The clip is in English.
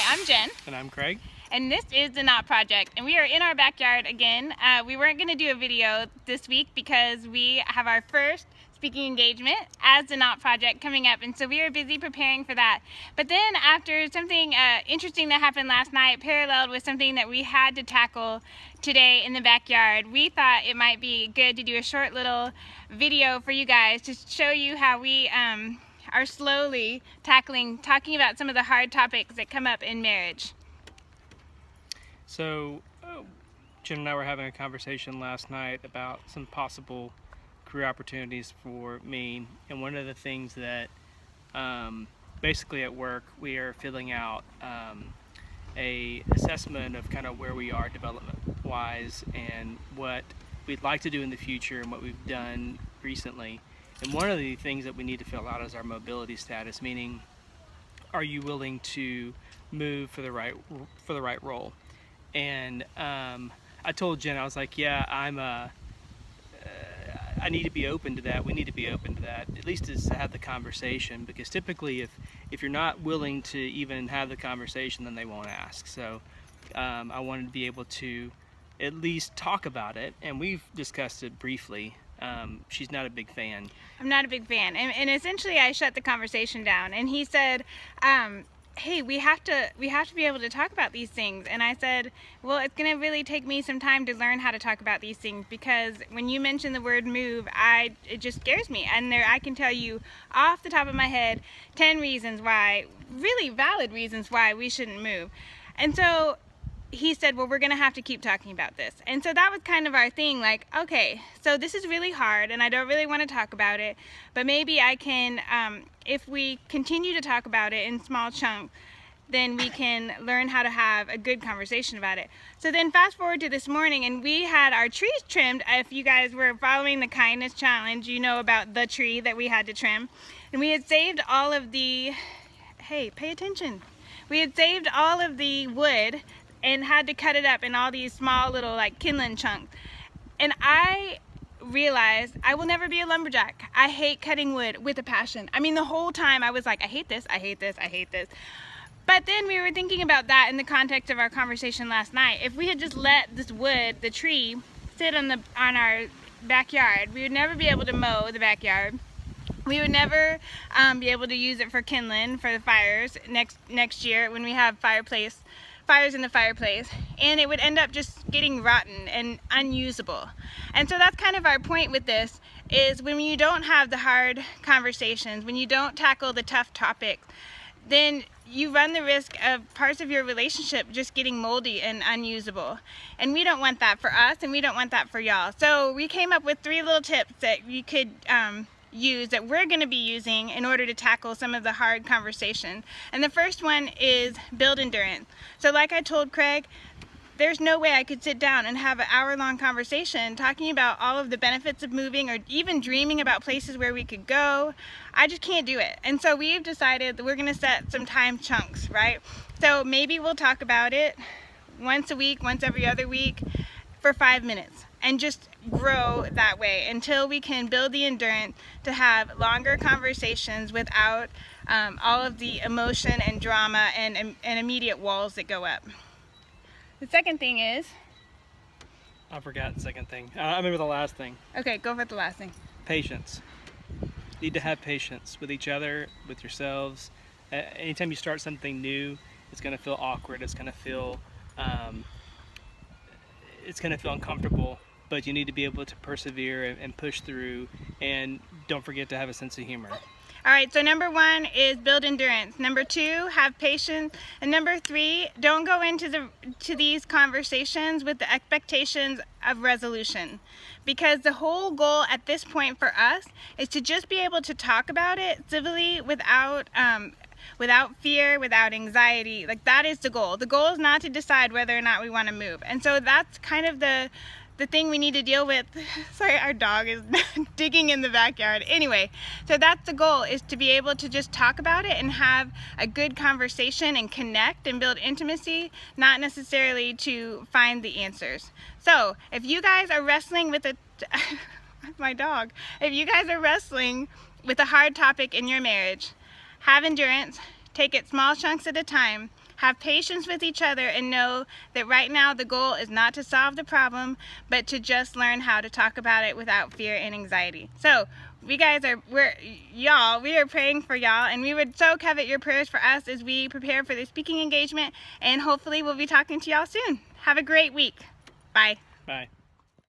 Hi, I'm Jen. And I'm Craig. And this is The Knot Project. And we are in our backyard again. We weren't going to do a video this week because we have our first speaking engagement as The Knot Project coming up. And so we are busy preparing for that. But then after something interesting that happened last night, paralleled with something that we had to tackle today in the backyard, we thought it might be good to do a short little video for you guys to show you how we are slowly talking about some of the hard topics that come up in marriage. So, Jim and I were having a conversation last night about some possible career opportunities for me, and one of the things that basically at work we are filling out a assessment of kind of where we are development wise and what we'd like to do in the future and what we've done recently. And one of the things that we need to fill out is our mobility status, meaning, are you willing to move for the right role? And I told Jen, I was like, yeah, I need to be open to that. We need to be open to that, at least to have the conversation, because typically if you're not willing to even have the conversation, then they won't ask. So I wanted to be able to at least talk about it, and we've discussed it briefly. She's not a big fan. I'm not a big fan. And essentially I shut the conversation down, and he said, hey, we have to be able to talk about these things. And I said, well, it's going to really take me some time to learn how to talk about these things, because when you mention the word move, it just scares me. And I can tell you off the top of my head 10 reasons why, really valid reasons why we shouldn't move. And so he said, well, we're going to have to keep talking about this. And so that was kind of our thing, like, okay, so this is really hard and I don't really want to talk about it, but maybe I can, if we continue to talk about it in small chunks, then we can learn how to have a good conversation about it. So then fast forward to this morning, and we had our trees trimmed. If you guys were following the kindness challenge, you know about the tree that we had to trim. And we had saved all of the, hey, pay attention. We had saved all of the wood and had to cut it up in all these small little like kindling chunks. And I realized I will never be a lumberjack. I hate cutting wood with a passion. I mean, the whole time I was like, I hate this, I hate this, I hate this. But then we were thinking about that in the context of our conversation last night. If we had just let this wood, the tree, sit on our backyard, we would never be able to mow the backyard. We would never be able to use it for kindling for the fires next year when we have fires in the fireplace, and it would end up just getting rotten and unusable. And so that's kind of our point with this, is when you don't have the hard conversations, when you don't tackle the tough topics, then you run the risk of parts of your relationship just getting moldy and unusable. And we don't want that for us, and we don't want that for y'all. So we came up with 3 little tips that you could use, that we're going to be using in order to tackle some of the hard conversation. And the first one is build endurance. So like I told Craig, there's no way I could sit down and have an hour-long conversation talking about all of the benefits of moving, or even dreaming about places where we could go. I just can't do it. And so we've decided that we're going to set some time chunks, right? So maybe we'll talk about it once a week, once every other week, for 5 minutes, and just grow that way until we can build the endurance to have longer conversations without all of the emotion and drama and immediate walls that go up. The second thing is... I forgot the second thing. I remember the last thing. Okay, go for the last thing. Patience. You need to have patience with each other, with yourselves. Anytime you start something new, it's going to feel awkward. It's going to feel uncomfortable, but you need to be able to persevere and push through, and don't forget to have a sense of humor. All right, so number 1 is build endurance. Number 2, have patience. And number 3, don't go into these conversations with the expectations of resolution. Because the whole goal at this point for us is to just be able to talk about it civilly, without fear, without anxiety. Like, that is the goal. The goal is not to decide whether or not we want to move. And so that's kind of the thing we need to deal with. Sorry, our dog is digging in the backyard. Anyway, so that's the goal, is to be able to just talk about it and have a good conversation and connect and build intimacy, not necessarily to find the answers. So if you guys are wrestling with my dog, if you guys are wrestling with a hard topic in your marriage, have endurance, take it small chunks at a time, have patience with each other, and know that right now the goal is not to solve the problem, but to just learn how to talk about it without fear and anxiety. So we are praying for y'all, and we would so covet your prayers for us as we prepare for the speaking engagement, and hopefully we'll be talking to y'all soon. Have a great week. Bye. Bye.